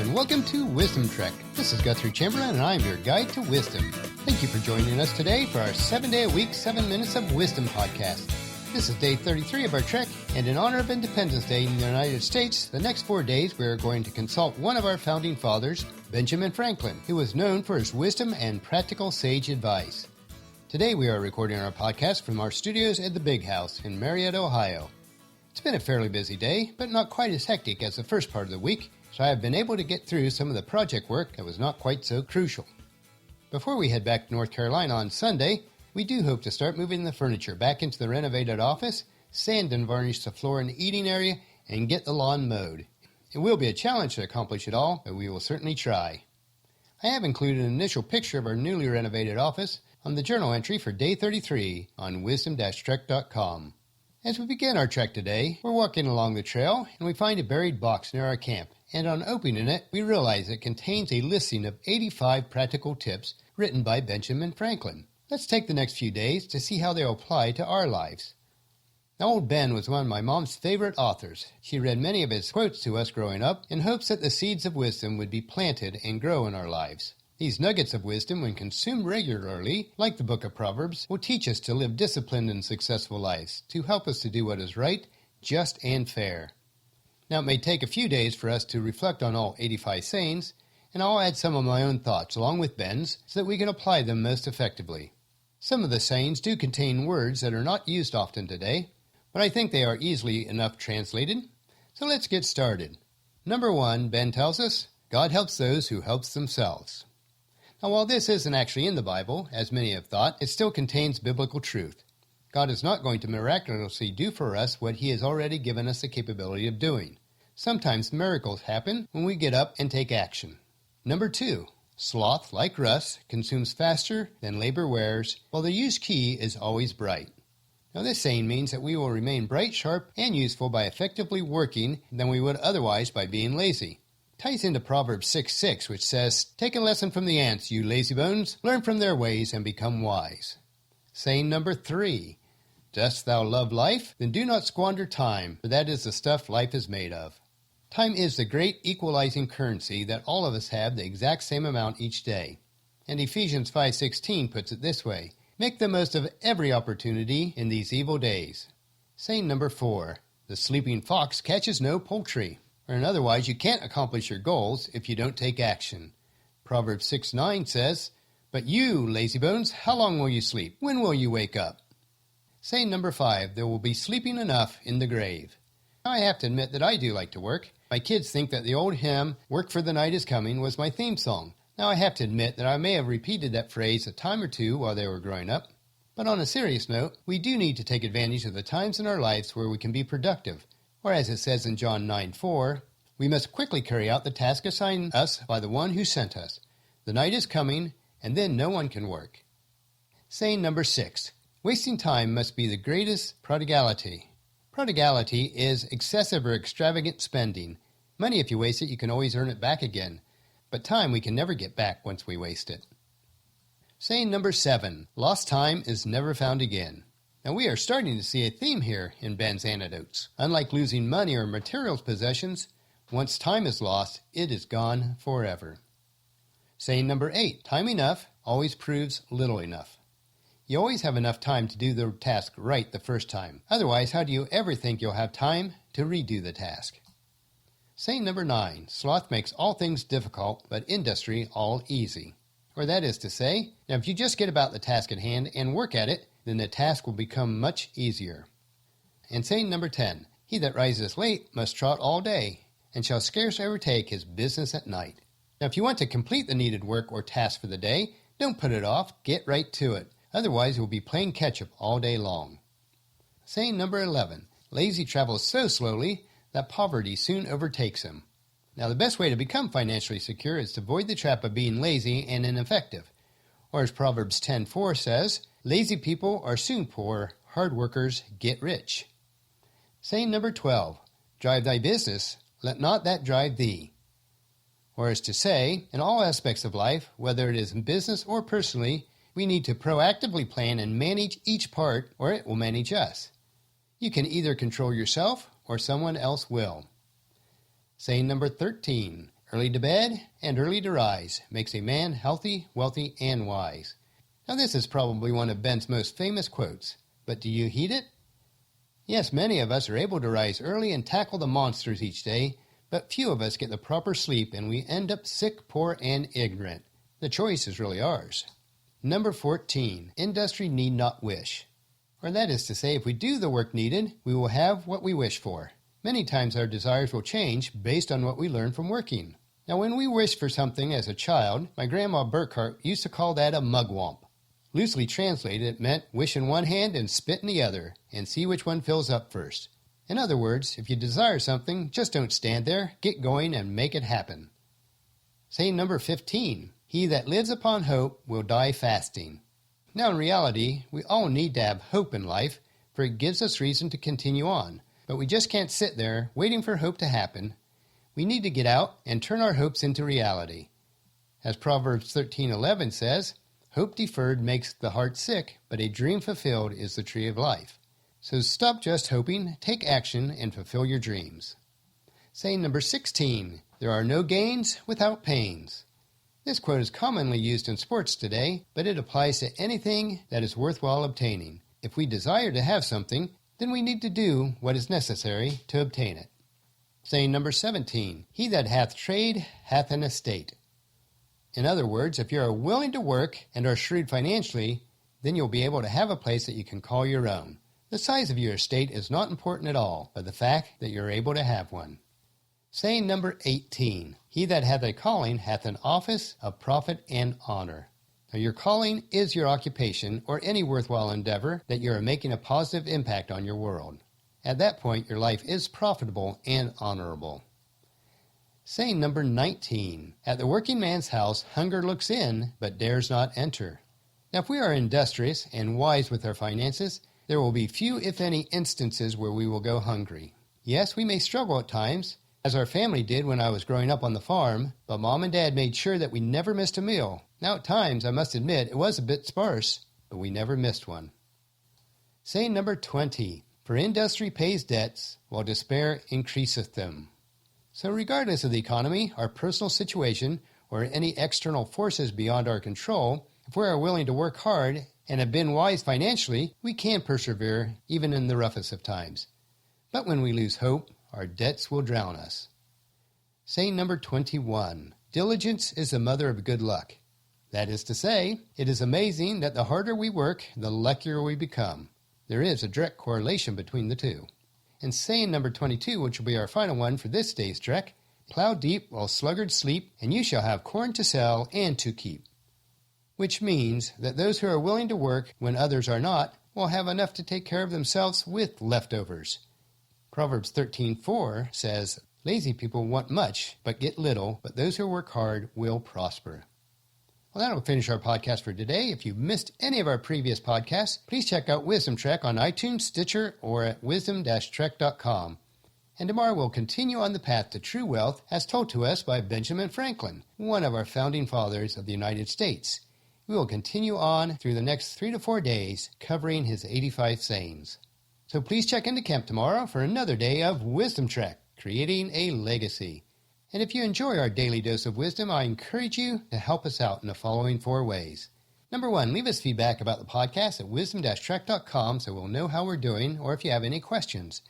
and welcome to Wisdom Trek. This is Guthrie Chamberlain, and I'm your guide to wisdom. Thank you for joining us today for our 7-day-a-week, 7 Minutes of Wisdom podcast. This is day 33 of our trek, and in honor of Independence Day in the United States, the next 4 days we are going to consult one of our founding fathers, Benjamin Franklin, who was known for his wisdom and practical sage advice. Today we are recording our podcast from our studios at the Big House in Marietta, Ohio. It's been a fairly busy day, but not quite as hectic as the first part of the week, so I have been able to get through some of the project work that was not quite so crucial. Before we head back to North Carolina on Sunday, we do hope to start moving the furniture back into the renovated office, sand and varnish the floor in the eating area, and get the lawn mowed. It will be a challenge to accomplish it all, but we will certainly try. I have included an initial picture of our newly renovated office on the journal entry for day 33 on wisdom-trek.com. As we begin our trek today, we're walking along the trail and we find a buried box near our camp, and on opening it, we realize it contains a listing of 85 practical tips written by Benjamin Franklin. Let's take the next few days to see how they apply to our lives. Now, old Ben was one of my mom's favorite authors. She read many of his quotes to us growing up in hopes that the seeds of wisdom would be planted and grow in our lives. These nuggets of wisdom, when consumed regularly, like the book of Proverbs, will teach us to live disciplined and successful lives, to help us to do what is right, just, and fair. Now, it may take a few days for us to reflect on all 85 sayings, and I'll add some of my own thoughts along with Ben's so that we can apply them most effectively. Some of the sayings do contain words that are not used often today, but I think they are easily enough translated. So let's get started. Number 1, Ben tells us, God helps those who help themselves. Now, while this isn't actually in the Bible, as many have thought, it still contains biblical truth. God is not going to miraculously do for us what He has already given us the capability of doing. Sometimes miracles happen when we get up and take action. Number 2, sloth, like rust, consumes faster than labor wears, while the used key is always bright. Now, this saying means that we will remain bright, sharp, and useful by effectively working than we would otherwise by being lazy. Ties into Proverbs 6:6, which says, "Take a lesson from the ants, you lazybones, learn from their ways and become wise." Saying number 3, dost thou love life? Then do not squander time, for that is the stuff life is made of. Time is the great equalizing currency that all of us have the exact same amount each day. And Ephesians 5:16 puts it this way, make the most of every opportunity in these evil days. Saying number 4, the sleeping fox catches no poultry. And otherwise, you can't accomplish your goals if you don't take action. Proverbs 6:9 says, but you, lazybones, how long will you sleep? When will you wake up? Saying number 5, there will be sleeping enough in the grave. Now, I have to admit that I do like to work. My kids think that the old hymn, Work for the Night is Coming, was my theme song. Now, I have to admit that I may have repeated that phrase a time or two while they were growing up. But on a serious note, we do need to take advantage of the times in our lives where we can be productive. Or as it says in John 9:4, we must quickly carry out the task assigned us by the one who sent us. The night is coming, and then no one can work. Saying number 6, wasting time must be the greatest prodigality. Prodigality is excessive or extravagant spending. Money, if you waste it, you can always earn it back again. But time we can never get back once we waste it. Saying number 7, lost time is never found again. Now, we are starting to see a theme here in Ben's anecdotes. Unlike losing money or material possessions, once time is lost, it is gone forever. Saying number 8, time enough always proves little enough. You always have enough time to do the task right the first time. Otherwise, how do you ever think you'll have time to redo the task? Saying number 9, sloth makes all things difficult, but industry all easy. Or that is to say, now if you just get about the task at hand and work at it, then the task will become much easier. And saying number 10, he that rises late must trot all day, and shall scarce ever take his business at night. Now, if you want to complete the needed work or task for the day, don't put it off, get right to it. Otherwise, you'll be playing catch-up all day long. Saying number 11, lazy travels so slowly that poverty soon overtakes him. Now, the best way to become financially secure is to avoid the trap of being lazy and ineffective. Or as Proverbs 10:4 says, lazy people are soon poor, hard workers get rich. Saying number 12, drive thy business, let not that drive thee. Or as to say, in all aspects of life, whether it is in business or personally, we need to proactively plan and manage each part, or it will manage us. You can either control yourself or someone else will. Saying number 13, Early to bed and early to rise makes a man healthy, wealthy, and wise. Now this is probably one of Ben's most famous quotes, but do you heed it? Yes, many of us are able to rise early and tackle the monsters each day, but few of us get the proper sleep and we end up sick, poor, and ignorant. The choice is really ours. Number 14, industry need not wish. Or that is to say, if we do the work needed, we will have what we wish for. Many times our desires will change based on what we learn from working. Now, when we wished for something as a child, my grandma Burkhart used to call that a mugwump. Loosely translated, it meant wish in one hand and spit in the other, and see which one fills up first. In other words, if you desire something, just don't stand there, get going, and make it happen. Saying number 15, he that lives upon hope will die fasting. Now, in reality, we all need to have hope in life, for it gives us reason to continue on. But we just can't sit there waiting for hope to happen. We need to get out and turn our hopes into reality. As Proverbs 13:11 says, hope deferred makes the heart sick, but a dream fulfilled is the tree of life. So stop just hoping, take action, and fulfill your dreams. Saying number 16, there are no gains without pains. This quote is commonly used in sports today, but it applies to anything that is worthwhile obtaining. If we desire to have something, then we need to do what is necessary to obtain it. Saying number 17, he that hath trade hath an estate. In other words, if you are willing to work and are shrewd financially, then you'll be able to have a place that you can call your own. The size of your estate is not important at all, but the fact that you're able to have one. Saying number 18, he that hath a calling hath an office of profit and honor. Now, your calling is your occupation or any worthwhile endeavor that you are making a positive impact on your world. At that point, your life is profitable and honorable. Saying number 19, at the working man's house, hunger looks in, but dares not enter. Now, if we are industrious and wise with our finances, there will be few, if any, instances where we will go hungry. Yes, we may struggle at times, as our family did when I was growing up on the farm, but Mom and Dad made sure that we never missed a meal. Now, at times, I must admit, it was a bit sparse, but we never missed one. Saying number 20, for industry pays debts, while despair increaseth them. So regardless of the economy, our personal situation, or any external forces beyond our control, if we are willing to work hard and have been wise financially, we can persevere even in the roughest of times. But when we lose hope, our debts will drown us. Saying number 21, diligence is the mother of good luck. That is to say, it is amazing that the harder we work, the luckier we become. There is a direct correlation between the two. And saying number 22, which will be our final one for this day's trek, plow deep while sluggards sleep, and you shall have corn to sell and to keep. Which means that those who are willing to work when others are not will have enough to take care of themselves with leftovers. Proverbs 13:4 says, lazy people want much, but get little, but those who work hard will prosper. Well, that'll finish our podcast for today. If you've missed any of our previous podcasts, please check out Wisdom Trek on iTunes, Stitcher, or at wisdom-trek.com. And tomorrow we'll continue on the path to true wealth as told to us by Benjamin Franklin, one of our founding fathers of the United States. We will continue on through the next 3 to 4 days, covering his 85 sayings. So please check into camp tomorrow for another day of Wisdom Trek, creating a legacy. And if you enjoy our daily dose of wisdom, I encourage you to help us out in the following 4 ways. Number 1, leave us feedback about the podcast at wisdom-trek.com so we'll know how we're doing or if you have any questions.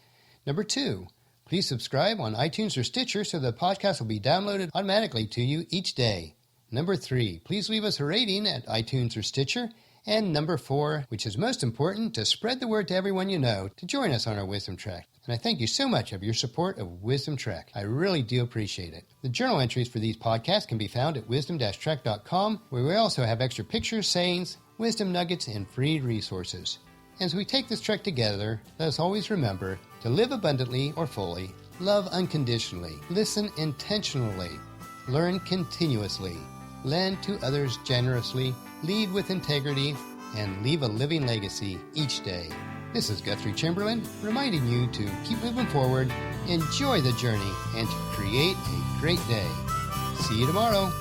Number 2, please subscribe on iTunes or Stitcher so the podcast will be downloaded automatically to you each day. Number 3, please leave us a rating at iTunes or Stitcher. And number 4, which is most important, to spread the word to everyone you know to join us on our Wisdom Trek. And I thank you so much for your support of Wisdom Trek. I really do appreciate it. The journal entries for these podcasts can be found at wisdom-trek.com, where we also have extra pictures, sayings, wisdom nuggets, and free resources. As we take this trek together, let us always remember to live abundantly or fully, love unconditionally, listen intentionally, learn continuously, lend to others generously, lead with integrity, and leave a living legacy each day. This is Guthrie Chamberlain, reminding you to keep moving forward, enjoy the journey, and to create a great day. See you tomorrow.